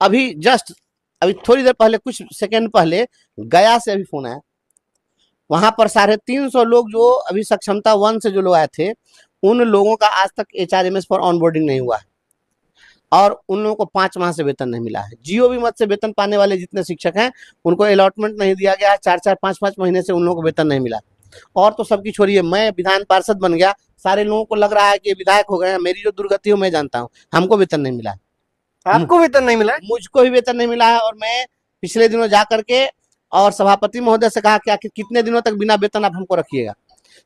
अभी जस्ट अभी थोड़ी देर पहले, कुछ सेकंड पहले गया से अभी फोन आया, वहां पर 350 लोग जो अभी सक्षमता 1 से जो लोग आए थे, उन लोगों का आज तक HRMS पर ऑनबोर्डिंग नहीं हुआ है और उन लोगों को 5 माह से वेतन नहीं मिला है। जीओबी मत से वेतन पाने वाले जितने शिक्षक हैं उनको अलॉटमेंट नहीं दिया गया है, 4-4 5-5 महीने से उन लोगों को वेतन नहीं मिला। और तो सबकी छोड़िए, मैं विधान पार्षद बन गया, सारे लोगों को लग रहा है कि विधायक हो गए हैं, मेरी जो दुर्गति हो मैं जानता हूँ, हमको वेतन नहीं मिला है। आपको वेतन नहीं मिला है? मुझको भी वेतन नहीं मिला है। और मैं पिछले दिनों जा करके और सभापति महोदय से कहा कि आखिर कितने दिनों तक बिना वेतन आप हमको रखिएगा।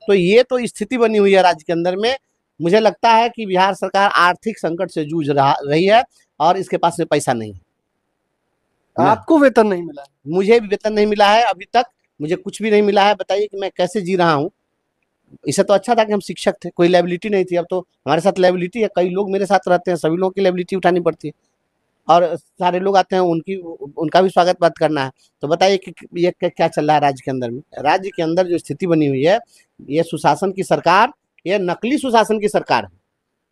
तो ये तो स्थिति बनी हुई है राज्य के अंदर में। मुझे लगता है कि बिहार सरकार आर्थिक संकट से जूझ रही है और इसके पास में पैसा नहीं है। आपको वेतन नहीं मिला? मुझे भी वेतन नहीं मिला है, अभी तक मुझे कुछ भी नहीं मिला है। बताइए कि मैं कैसे जी रहा हूँ। इससे तो अच्छा था कि हम शिक्षक थे, कोई लायबिलिटी नहीं थी। अब तो हमारे साथ लायबिलिटी है, कई लोग मेरे साथ रहते हैं, सभी लोगों की लायबिलिटी उठानी पड़ती है और सारे लोग आते हैं, उनका भी स्वागत बात करना है। तो बताइए कि ये क्या चल रहा है राज्य के अंदर में। राज्य के अंदर जो स्थिति बनी हुई है, ये सुशासन की सरकार, ये नकली सुशासन की सरकार है।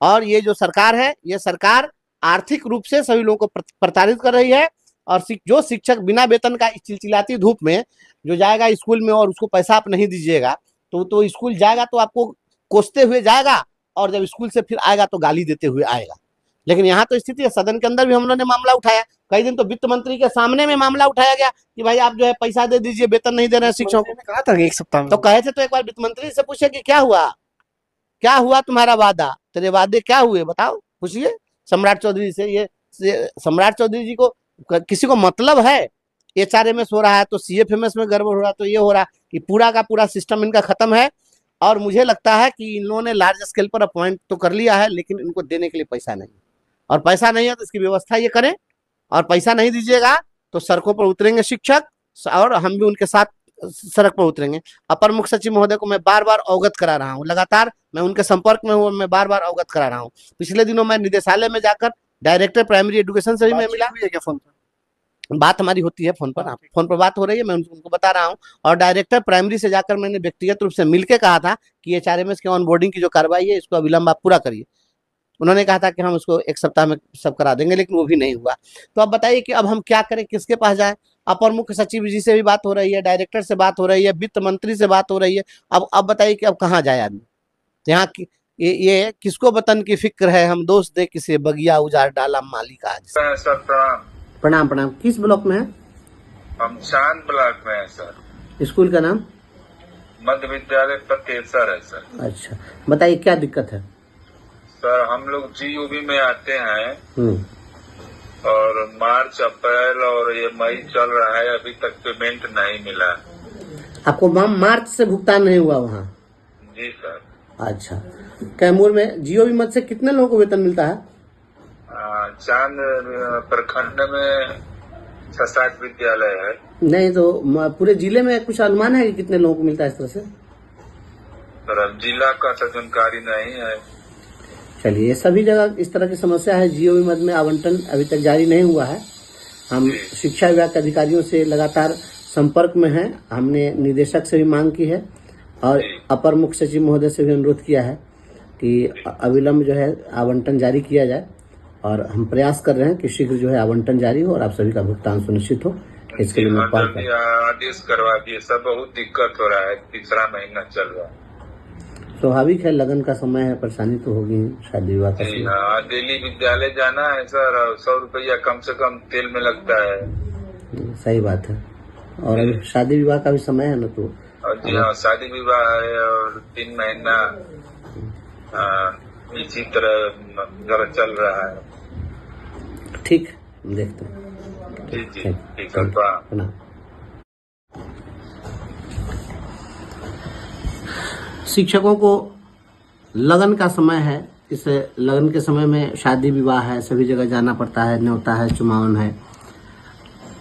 और ये जो सरकार है, ये सरकार आर्थिक रूप से सभी लोगों को प्रताड़ित कर रही है। और जो शिक्षक बिना वेतन का चिलचिलाती धूप में जो जाएगा स्कूल में और उसको पैसा आप नहीं दीजिएगा, तो स्कूल जाएगा तो आपको कोसते हुए जाएगा और जब स्कूल से फिर आएगा तो गाली देते हुए आएगा। लेकिन यहाँ तो स्थिति है, सदन के अंदर भी हम लोगों ने मामला उठाया, कई दिन तो वित्त मंत्री के सामने में मामला उठाया गया कि भाई आप जो है पैसा दे दीजिए, वेतन नहीं दे रहे हैं शिक्षकों को। कहा था 1 सप्ताह में तो कहे थे, तो एक बार वित्त मंत्री से पूछे कि क्या हुआ तुम्हारा वादा, तेरे वादे क्या हुए बताओ, पूछिए सम्राट चौधरी से। ये सम्राट चौधरी जी को किसी को मतलब है HRMS हो रहा है तो CFMS में गड़बड़ हो रहा है, तो ये हो रहा है कि पूरा का पूरा सिस्टम इनका खत्म है। और मुझे लगता है कि इन लोगों ने लार्ज स्केल पर अपॉइंट तो कर लिया है, लेकिन इनको देने के लिए पैसा नहीं, और पैसा नहीं है तो इसकी व्यवस्था ये करें। और पैसा नहीं दीजिएगा तो सड़कों पर उतरेंगे शिक्षक, और हम भी उनके साथ सड़क पर उतरेंगे। अपर मुख्य सचिव महोदय को मैं बार बार अवगत करा रहा हूँ, लगातार मैं उनके संपर्क में हूँ, मैं बार बार अवगत करा रहा हूँ। पिछले दिनों मैं निदेशालय में जाकर डायरेक्टर प्राइमरी एजुकेशन से भी मैं मिला। क्या फोन पर बात हमारी होती है, फोन पर, फोन पर बात हो रही है, मैं उनको बता रहा हूँ। और डायरेक्टर प्राइमरी से जाकर मैंने व्यक्तिगत रूप से मिलकर कहा था कि HRMS के ऑनबोर्डिंग की जो कार्रवाई है इसको अविलंब आप पूरा करिए। उन्होंने कहा था कि हम उसको 1 सप्ताह में सब करा देंगे, लेकिन वो भी नहीं हुआ। तो अब बताइए कि अब हम क्या करें, किसके पास जाएं। अपर मुख्य सचिव जी से भी बात हो रही है, डायरेक्टर से बात हो रही है, वित्त मंत्री से बात हो रही है। अब बताइए कि अब कहाँ जाए आदमी। यहाँ की ये किसको वतन की फिक्र है, हम दोस्त दे किसे बगिया उजाड़ डाला मालिक आज। सर प्रणाम। प्रणाम प्रणाम। किस ब्लॉक में है? हम चांद ब्लॉक में है सर। स्कूल का नाम? मध्य विद्यालय पतेसर है सर। अच्छा, बताइए क्या दिक्कत है? सर हम लोग GOB में आते हैं और मार्च अप्रैल और ये मई चल रहा है, अभी तक पेमेंट नहीं मिला। आपको मार्च से भुगतान नहीं हुआ वहाँ? जी सर। अच्छा, कैमूर में GOB मत से कितने लोगों को वेतन मिलता है? चांद प्रखंड में 6-7 विद्यालय है। नहीं तो पूरे जिले में कुछ अनुमान है कि कितने लोगों को मिलता है इस तरह से? सर अब जिला का तो जानकारी नहीं है। चलिए, सभी जगह इस तरह की समस्या है। GOB मद में आवंटन अभी तक जारी नहीं हुआ है। हम शिक्षा विभाग के अधिकारियों से लगातार संपर्क में हैं। हमने निदेशक से भी मांग की है और अपर मुख्य सचिव महोदय से भी अनुरोध किया है कि अविलंब जो है आवंटन जारी किया जाए, और हम प्रयास कर रहे हैं कि शीघ्र जो है आवंटन जारी हो और आप सभी का भुगतान सुनिश्चित हो। इसके लिए मैं आदेश करवा दिए। सब बहुत दिक्कत हो रहा है, तीसरा महीना चल रहा है। स्वाभाविक है, लगन का समय है, परेशानी तो होगी शादी विवाह का समय। हाँ, दिल्ली विद्यालय जाना है सर, 100 रुपया कम से कम तेल में लगता है। सही बात है, और अभी शादी विवाह का भी समय है ना, तो जी हाँ, शादी विवाह है और 3 महीना इसी तरह चल रहा है। ठीक, देखते हैं। ठीक है। शिक्षकों को लगन का समय है, इस लगन के समय में शादी विवाह है, सभी जगह जाना पड़ता है, न्योता है, चुमावन है।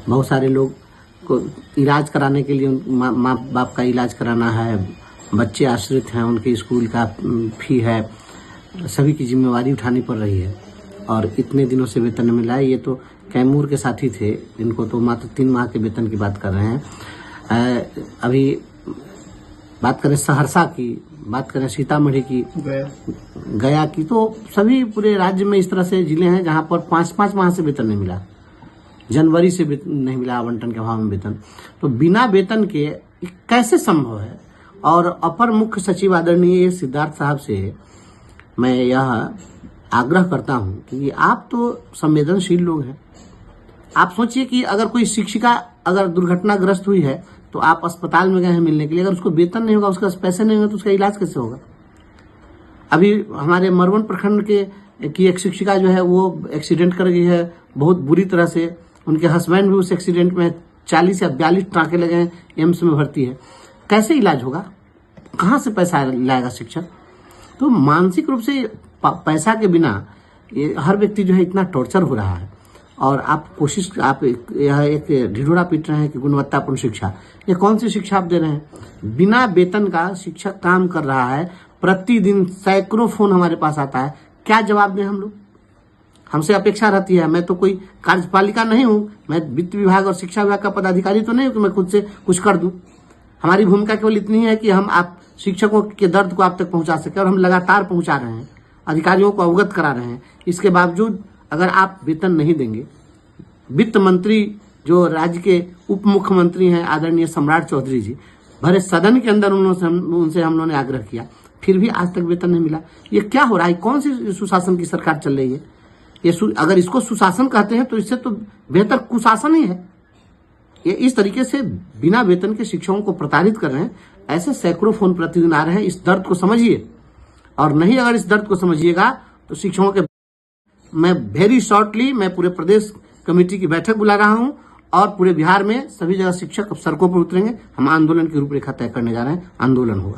बहुत सारे लोग को इलाज कराने के लिए माँ बाप का इलाज कराना है, बच्चे आश्रित हैं, उनके स्कूल का फी है, सभी की जिम्मेवारी उठानी पड़ रही है। और इतने दिनों से वेतन नहीं मिला है। ये तो कैमूर के साथी थे, इनको तो मात्र 3 माह के वेतन की बात कर रहे हैं। अभी बात करें सहरसा की, बात करें सीतामढ़ी की, गया की, तो सभी पूरे राज्य में इस तरह से जिले हैं जहां पर 5-5 माह से वेतन नहीं मिला। जनवरी से नहीं मिला आवंटन के अभाव में वेतन। तो बिना वेतन के कैसे संभव है? और अपर मुख्य सचिव आदरणीय सिद्धार्थ साहब से मैं यह आग्रह करता हूं कि आप तो संवेदनशील लोग हैं। आप सोचिए कि अगर कोई शिक्षिका अगर दुर्घटनाग्रस्त हुई है तो आप अस्पताल में गए हैं मिलने के लिए, अगर उसको वेतन नहीं होगा, उसके पैसे नहीं होंगे तो उसका इलाज कैसे होगा? अभी हमारे मरवन प्रखंड की एक शिक्षिका जो है वो एक्सीडेंट कर गई है बहुत बुरी तरह से। उनके हस्बैंड भी उस एक्सीडेंट में 40 या 42 टाँके लगे हैं, एम्स में भर्ती है। कैसे इलाज होगा? कहाँ से पैसा लाएगा शिक्षक? तो मानसिक रूप से पैसा के बिना ये हर व्यक्ति जो है इतना टॉर्चर हो रहा है। और आप यह एक ढिढोरा पीट रहे हैं कि गुणवत्तापूर्ण शिक्षा। ये कौन सी शिक्षा आप दे रहे हैं? बिना वेतन का शिक्षक काम कर रहा है, प्रतिदिन सैकड़ों फोन हमारे पास आता है, क्या जवाब दें हम लोग? हमसे अपेक्षा रहती है, मैं तो कोई कार्यपालिका नहीं हूँ, मैं वित्त विभाग और शिक्षा विभाग का पदाधिकारी तो नहीं हूँ कि मैं खुद से कुछ कर दूं। हमारी भूमिका केवल इतनी है कि हम आप शिक्षकों के दर्द को आप तक पहुंचा सके, और हम लगातार पहुंचा रहे हैं, अधिकारियों को अवगत करा रहे हैं। इसके बावजूद अगर आप वेतन नहीं देंगे, वित्त मंत्री जो राज्य के उप मुख्यमंत्री हैं आदरणीय सम्राट चौधरी जी, भरे सदन के अंदर उनसे हम लोगों ने आग्रह किया, फिर भी आज तक वेतन नहीं मिला। ये क्या हो रहा है? कौन सी सुशासन की सरकार चल रही है? अगर इसको सुशासन कहते हैं तो इससे तो बेहतर कुशासन ही है। ये इस तरीके से बिना वेतन के शिक्षकों को प्रताड़ित कर रहे हैं। ऐसे सैकड़ों फोन प्रतिदिन आ रहे हैं। इस दर्द को समझिए, और नहीं अगर इस दर्द को समझिएगा तो शिक्षकों के मैं वेरी शॉर्टली मैं पूरे प्रदेश कमेटी की बैठक बुला रहा हूं, और पूरे बिहार में सभी जगह शिक्षक सड़कों पर उतरेंगे। हम आंदोलन की रूपरेखा तय करने जा रहे हैं। आंदोलन होगा।